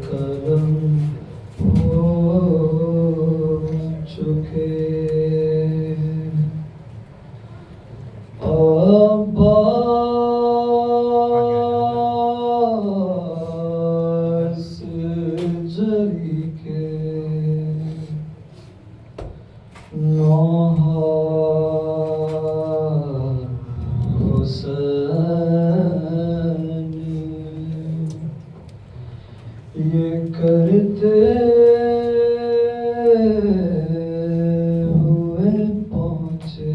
कलम हो चुके अब्बास जरी के नौहा हुसैनी ये करते हुए पहुँचे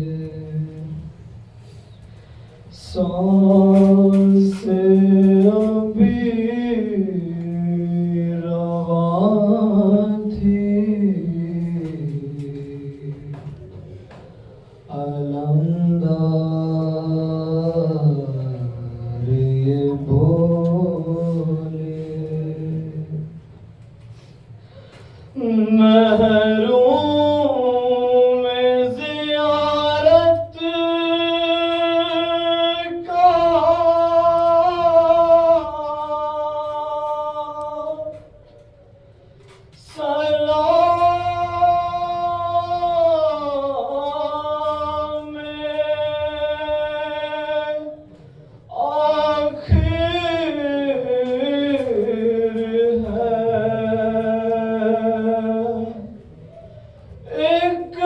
सांसे अभी रवां थी अलमदार ये बोले महरूम ज़ियारत का सलाम एक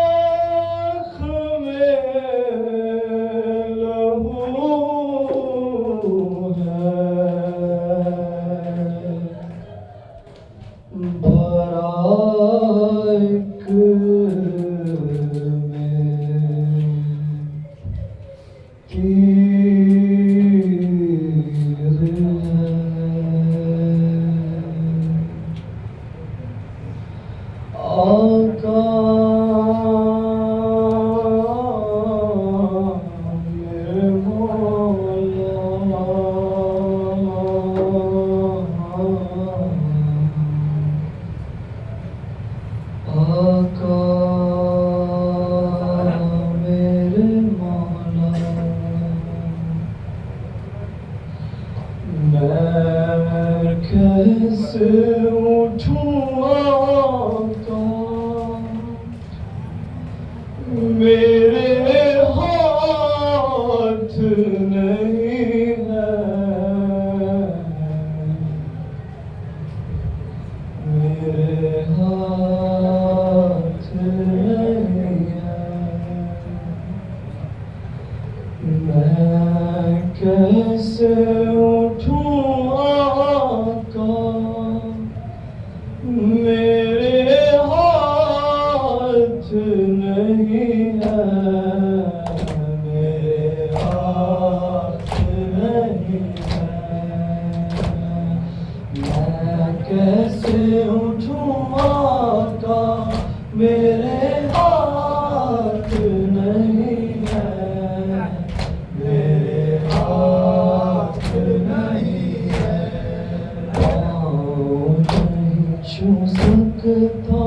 आँख में लहू है भरा एक में तीर है आका मेरे मौला आका मेरे मौला मैं कैसे उठूं आका मेरे हाथ नहीं है मेरे हाथ नहीं है मैं कैसे उठूं आका मेरे हाथ नहीं है मेरे हाथ नहीं है मैं कैसे उठूं आका मेरे हाथ नहीं है मेरे हाथ नहीं है पाँव नहीं छू सकता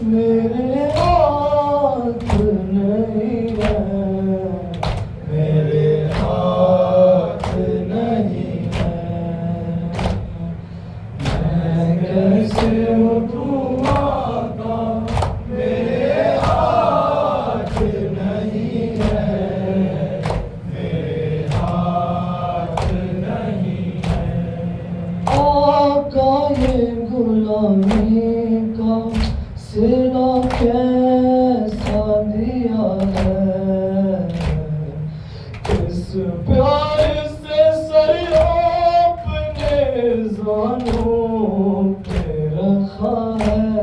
मेरे हाथ नहीं है मेरे हाथ नहीं है मैं कैसे उठूं आका मेरे हाथ नहीं है मेरे हाथ नहीं है आका ये गुलामी का सिला कैसा दिया है इस प्यार से सर आपने ज़ानों पे रखा है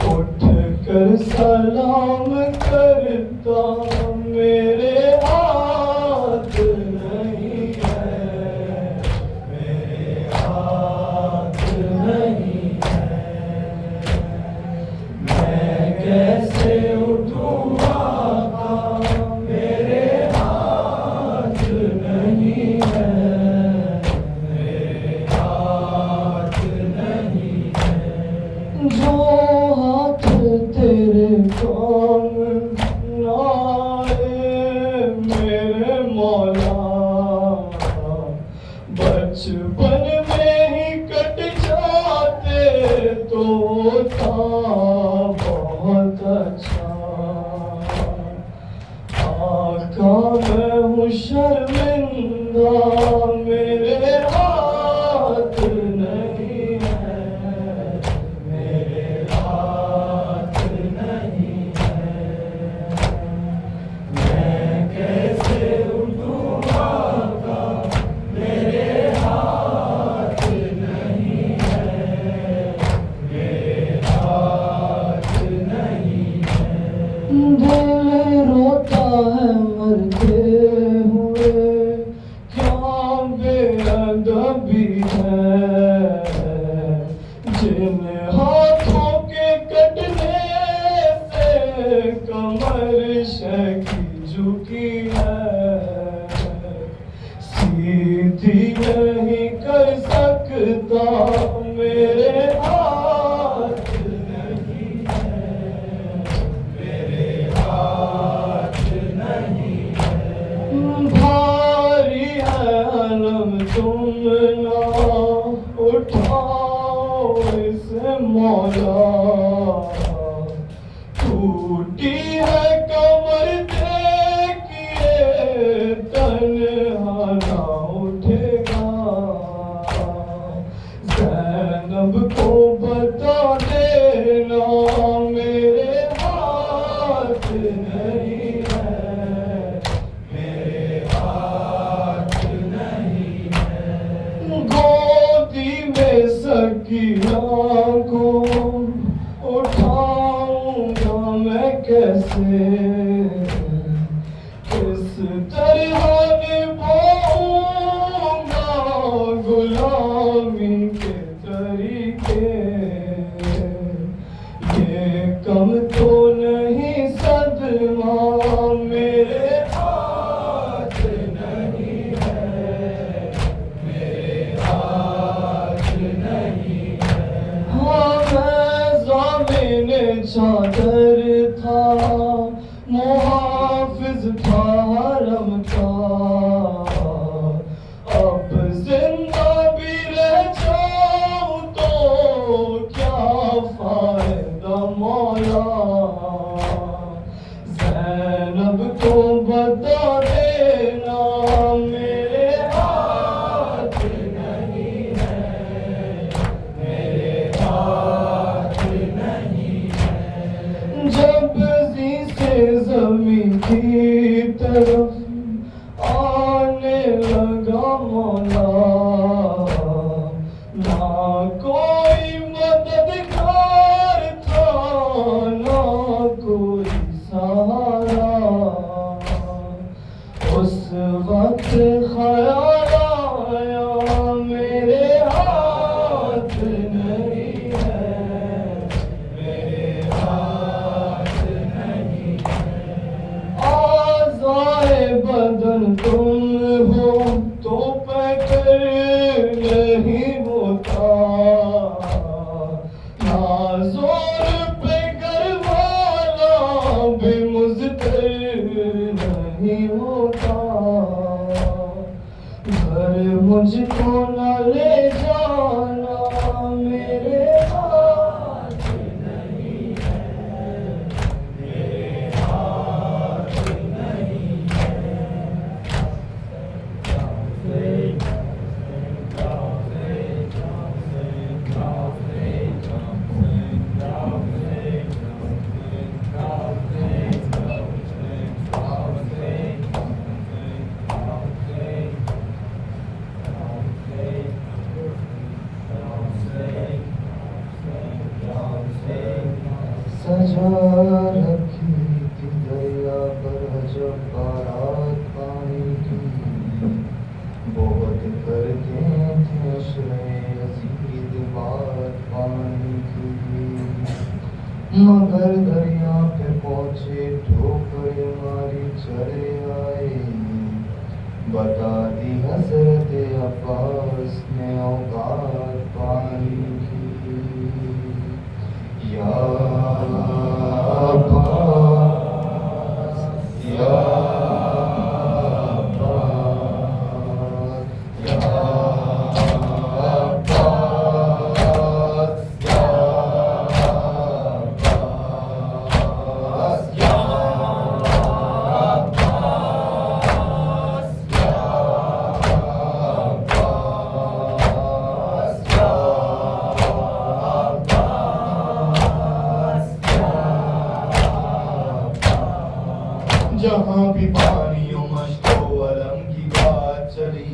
उठ कर सलाम करता मेरे हाथ नहीं है मेरे हाथ नहीं है मैं कैसे उठूं आका मेरे हाथ नहीं है मेरे हाथ नहीं है जो हाथ तेरे काम ना मैं हूँ शर्मिंदा, मेरे हाथ नहीं है, मेरे हाथ नहीं है। मैं कैसे उठूँ आका, मेरे हाथ नहीं है, मेरे हाथ नहीं है। दिल रोता है मरते हुए, क्या बेअदबी है, जिन हाथों के कटने से कमर शकी झुकी है, सीधी नहीं कर सकता, मेरे हाथ नहीं है, मेरे हाथ नहीं है। भारी है अलम तुम ना उठाओ इसे मौला, टूटी है कमर देखिए तन्हा ना उठेगा। ज़ैनब को बता देना, मेरे हाथ नहीं है, मेरे हाथ नहीं है। गोदी में सकीना को उठाऊंगा मैं कैसे, किस तरह निभाऊंगा गुलामी के तरीके। ये कम तो नहीं सदमा, मेरे हाथ नहीं है, मेरे हाथ नहीं है। हाँ मैं ज़ामिन चादर था, मुहाफिज था हरम का, अब जिंदा भी रह जाऊं तो क्या फायदा मौला। ज़ैनब को बता देना, मेरे हाथ नहीं है, मेरे हाथ नहीं है। जब जी से ज़मीन की तरफ आने लगा मौला, ना कोई मददगार था, ना कोई सहारा। उस वक्त ख्याल आया, मेरे हाथ नहीं है, मेरे हाथ नहीं है। आज़ाए बदन तुम हो तो पैकर नहीं होता, ना जोर पे घर वाला भी मुज़्तर नहीं होता। घर मुझको न ले जाना, मेरे हाथ नहीं है, मेरे हाथ नहीं है। सजा रखी थी दरिया पर जब बारात पानी की, बहुत करते थे अशरे अजीद बात पानी की। मगर दरिया पे पहुंचे ठोकर मारी चले आए, बता दी हजरत अब्बास ने औकात पानी की। या अब्बास, या जहाँ भी पानियों मश्को अलम की बात चली,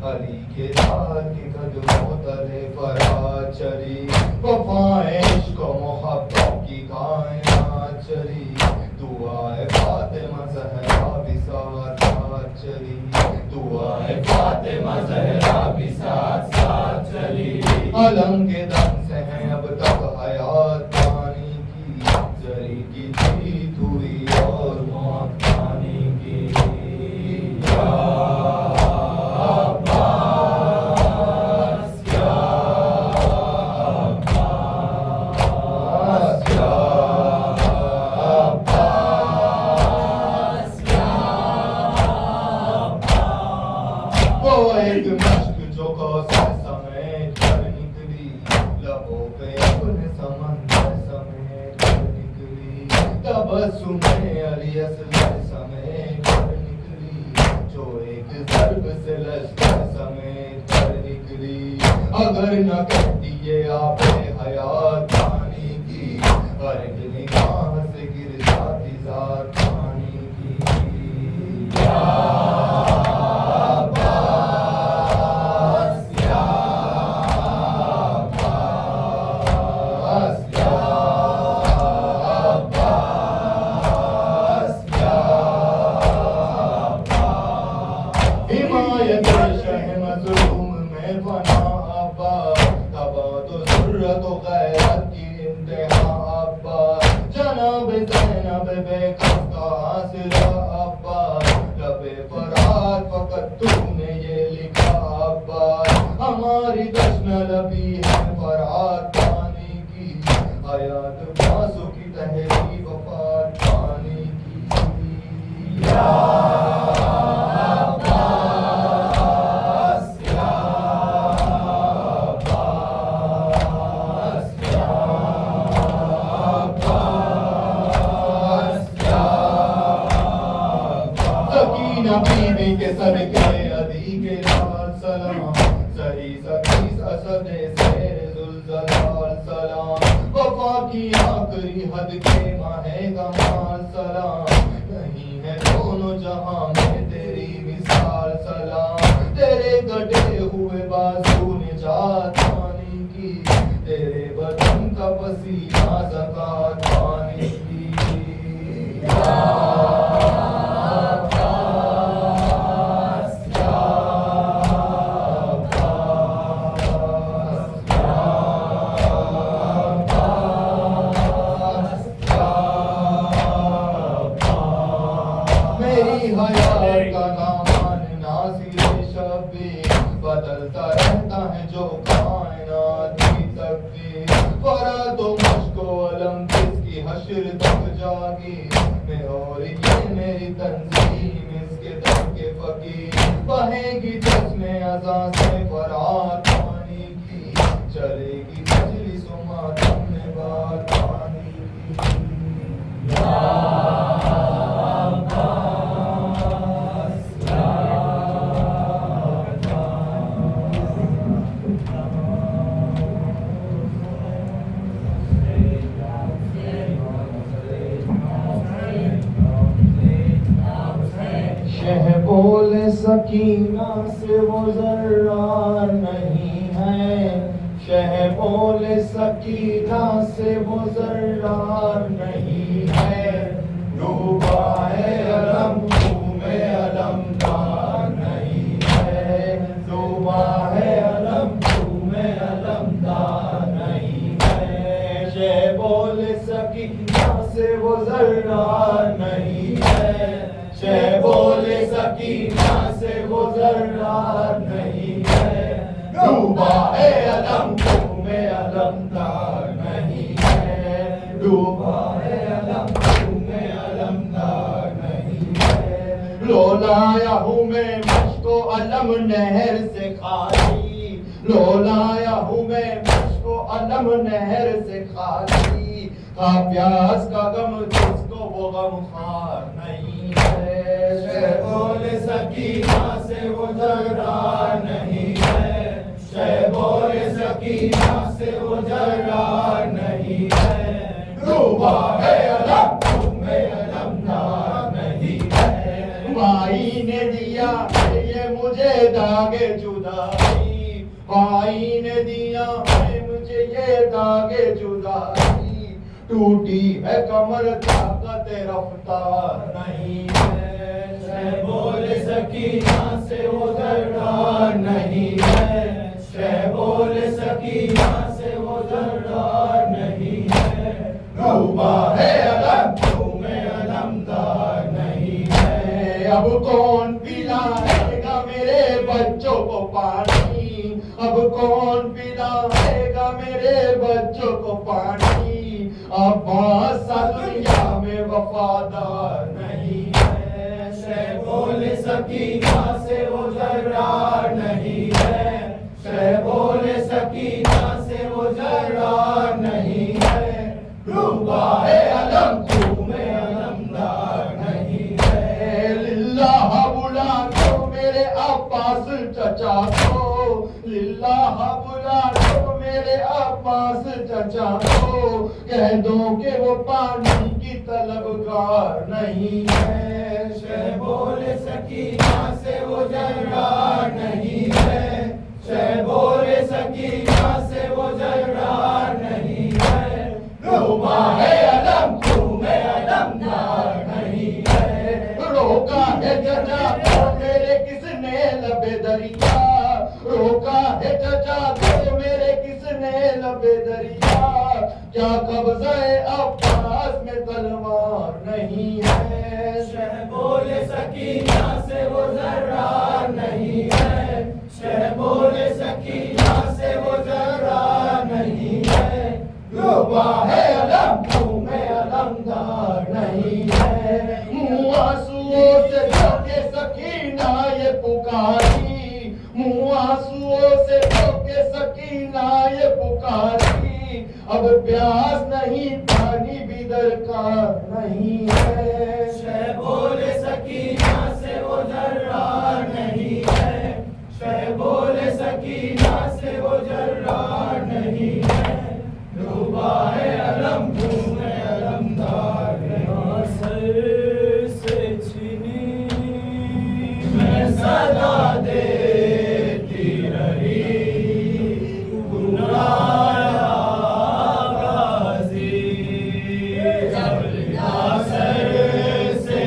अली के लाल के कदमों तले फरार चली, वफाएं इश्क व मोहब्बत की कायनात चली, दुआए फातिमा ज़हरा भी साथ साथ चली, दुआए फातिमा ज़हरा भी साथ साथ चली। अलम के दम से हैं अब तक हयात पानी की, जरी की जीत हुई और मौत पानी की। या अब्बास, या अब्बास, या अब्बास, या अब्बास। वो एक मश्क जो कौसर समेट कर निकली, लबों पे अपने समंदर समेट कर निकली, तबस्सुमे अली असगर समेट कर निकली, जो एक ज़र्ब से लश्कर समेट कर निकली। अगर न कहती ये आपे हयात पानी की, हर एक निगाह से गिर जाती ज़ात पानी की। या हिमायत शह मज़लूम में बना अब्बा, तबा तो ज़ुर्रत व गैरत की इंतहा अब्बा, जनाब ज़ैनब बेकस का हासिला अब्बा, लबे फरात फ़कत तूने ये लिखा अब्बा, हमारी तश्न लबी है फरात पानी की, हयात बासु की तहरी वफात पानी की। या बीबी के सदके अदी के लाल सलाम, सही सखी असदे से जुल्जलाल सलाम, वफा की आखिरी हद के माहे कमाल सलाम, नहीं है दोनों जहां में तेरी मिसाल सलाम, तेरे कटे हुए बाजू निजात पानी की, तेरे बदन का पसीना ज़कात पानी की। या हयात का नामान नासिर शब्बी, बदलता रहता है जो कायनात की तकदीर, फरा तो मुझको अलम किसकी हश्र तक जागी, मैं और ये मेरी तंजीम इसके दर के फकीर, बहेगी जिसमें अज़ां से फरात पानी की, चलेगी मजलिस व मातम में बात पानी की। या शह बोले सकीना से वो जर्रा नहीं है, शह बोले सकीना से वो जर्रा नहीं है, डूबा है अलम में अलमदार नहीं है, डूबा है अलम में अलमदार नहीं है, शह बोले सकीना से वो जर्रा नहीं है, शह बोले सकीना से वो जर्रा नहीं है, डूबा है अलम में अलमदार नहीं है, डूबा है अलम में अलमदार नहीं है। लो लाया हूँ मैं मुझको अलम नहर से खाली, लो लाया हूँ मैं मुझको अलम नहर से खाली, का प्यास का गम जिसको वो गम खार नहीं है, शह बोले सकीना से वो जर्रा नहीं है, शह बोले सकीना से वो जर्रा नहीं है, डूबा है अलम में अलमदार नहीं है। दिया है ये मुझे दागे जुदाई, भाई ने दिया है मुझे ये दागे जुदाई, टूटी है कमर ताकत रफ्तार नहीं है, बोले सकीना से वो दर्दार नहीं है, बोले सकीना से वो दर्दार नहीं है, डूबा है अलम तुम्हें अलमदार नहीं है, अब कौन पिलाएगा मेरे बच्चों को पानी, अब कौन पिलाएगा मेरे बच्चों को पानी, अब्बास सा दुनिया में वफादार नहीं है, बोले सकीना से वो दर्दार नहीं है, बोले सकीना से वो दर्दार नहीं है, डूबा है अलम तुम्हें अलमदार नहीं है, लिल्लाह बुला दो मेरे अब्बास चचा को, लिल्लाह बुला दो मेरे अब्बास चचा को, कह दो कि वो पानी की तलबगार नहीं है, बोले सकीना से वो दर्दार नहीं है, बोले सकीना से वो दर्दार नहीं है, डूबा है अलम तुम्हें अलमदार नहीं है, रोका है चचा को मेरे किसने लबे दरिया, रोका है चचा को मेरे किसने लबे दरिया, क्या कब्ज़े अब्बास में तलवार नहीं है, बोले सकीना से वो दर्दार नहीं है, बोले सकीना से वो दर्दार नहीं है, डूबा है अलम तुम्हें अलमदार नहीं है, मुँह आंसुओं से धोके सकीना ये पुकारी, मुँह आंसुओं से धोके सकीना ये पुकारी, अब प्यास नहीं पानी भी दरकार नहीं है, बोले सकीना से वो दर्दार नहीं है, बोले सकीना से वो दर्दार नहीं है, डूबा है अलम तुम्हें अलमदार नहीं, सर से छीनी मैं सदा देती रही, गुनाया गाजी, सर से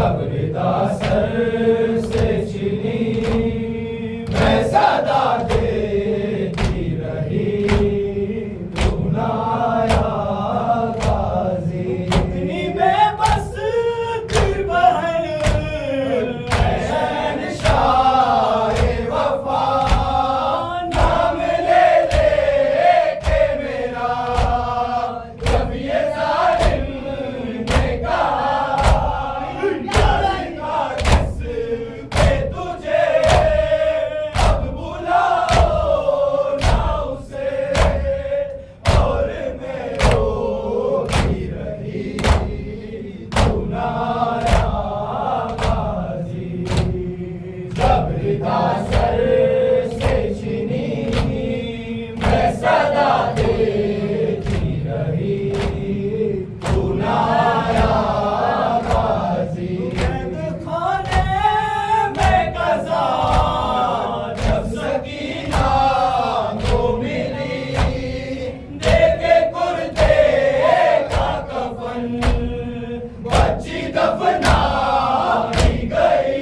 जबरदा सर से चीनी मैं सदा देती रही तू ना आया गाजी इतनी बेबस फिर बहन शहंशाह वफा नाम ले के मेरा जब ये जालिम ने कहा यार किस पे तुझे अब बुलाओ ना उसे और मैं रोती रही तू ना आया गाजी जबरदा सर से चीनी मैं सदा देती रही तू ना आया गाजी कैद खाने में कज़ा जब सकीना को मिली देखे कुर्ते का कफन बच्ची दफनाई गई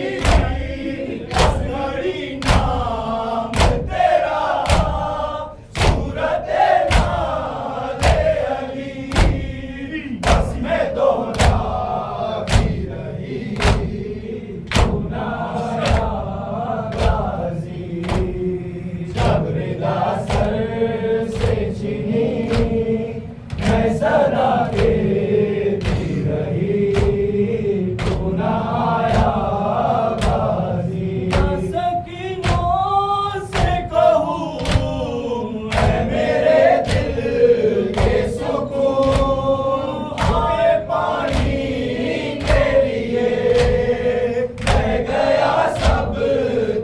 असगड़ी नाम तेरा सूरत नाज़े अली बस में दोहराती रही तू ना आया गाजी जबरदा सर से चीनी मैं सदा देती रही तू ना आया गाजी सकीनों से कहूँ है मेरे दिल के सुकून आए पानी के लिए बह गया सब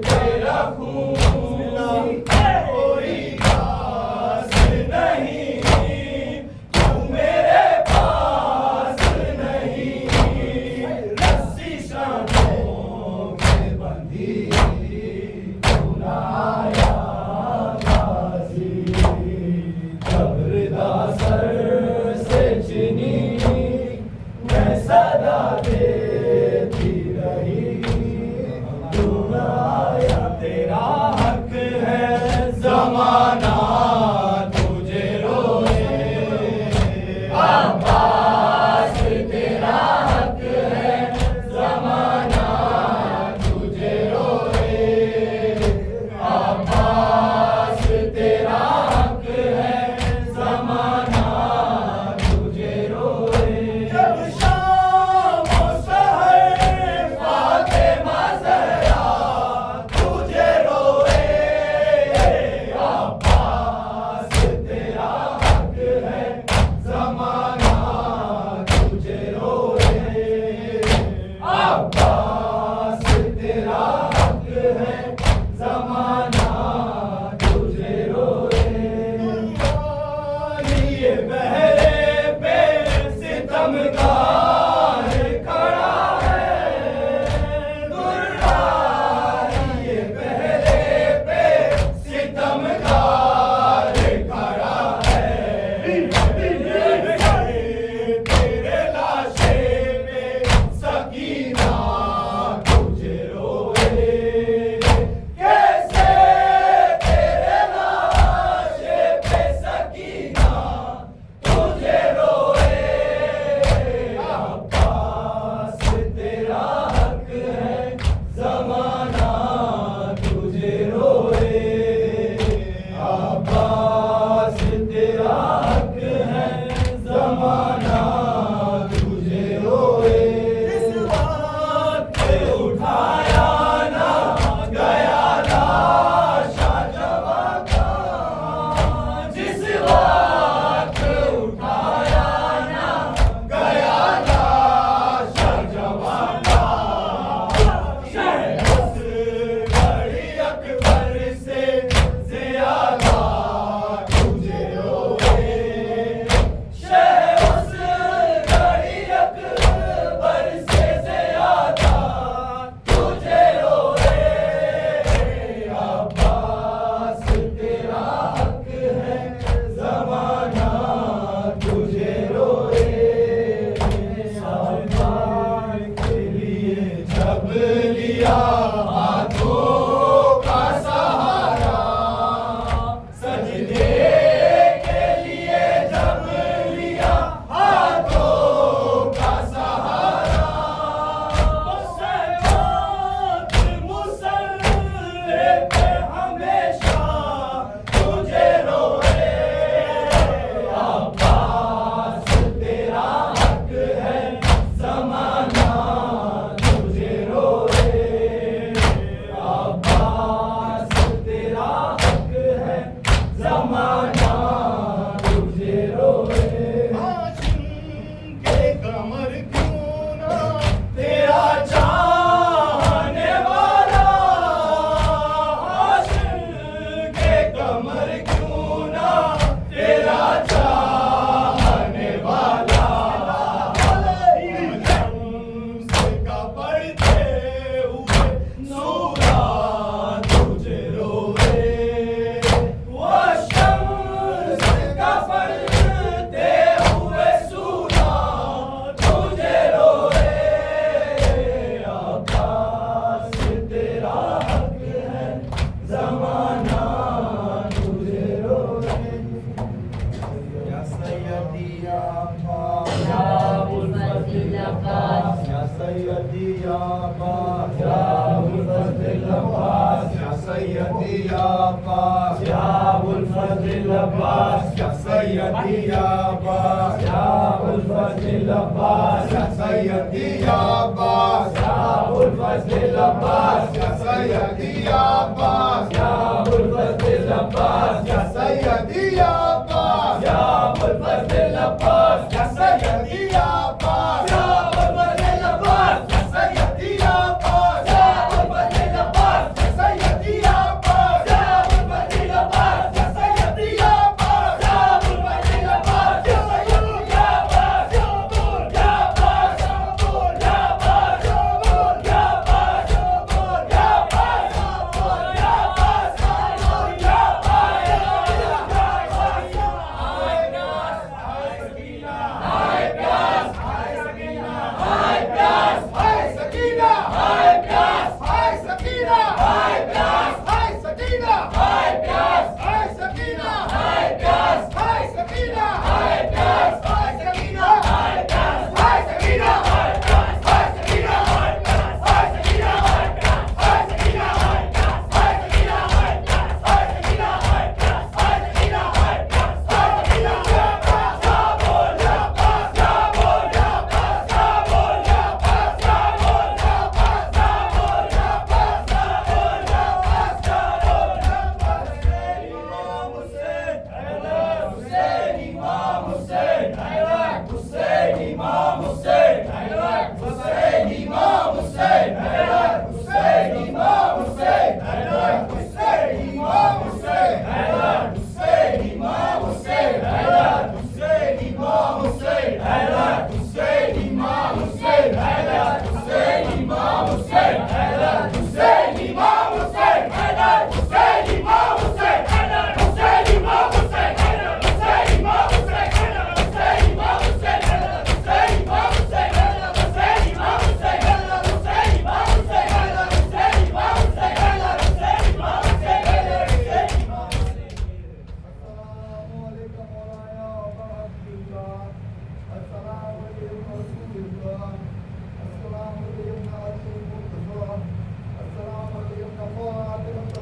तेरा खून कोई खास नहीं तू मेरे पास नहीं रस्सी शानों में बंधी तू ना आया गाजी जबरदा सर से चीनी मैं सदा देती रही तू ना आया तेरा हक है ज़माना तुझे रोए अब्बास तेरा हक है ज़माना तुझे रोए अब्बास तेरा हक है ज़माना तुझे रोए जब शाम और सहर फातिमा ज़हरा तुझे रोए अब्बास तेरा हक है ज़माना तुझे रोए अब्बास तेरा हक है ज़माना तुझे रोए ये बहरे पे सितमगार खड़ा है दुर्रानी ये बहरे पे सितमगार खड़ा है तेरे लाशे पे सकीना तुझे रोए कैसे तेरे लाशे पे सकीना तुझे रोए सैयदी या अब्बास या अबुल फजल अब्बास या सैयदी या अब्बास या अबुल फजल अब्बास या सैयदी या अब्बास या अबुल फजल अब्बास या सैयदी या अब्बास या अबुल फजल अब्बास या सैयदी या अब्बास या अबुल फजल अब्बास या सैयदी या अब्बास या अबुल फजल अब्बास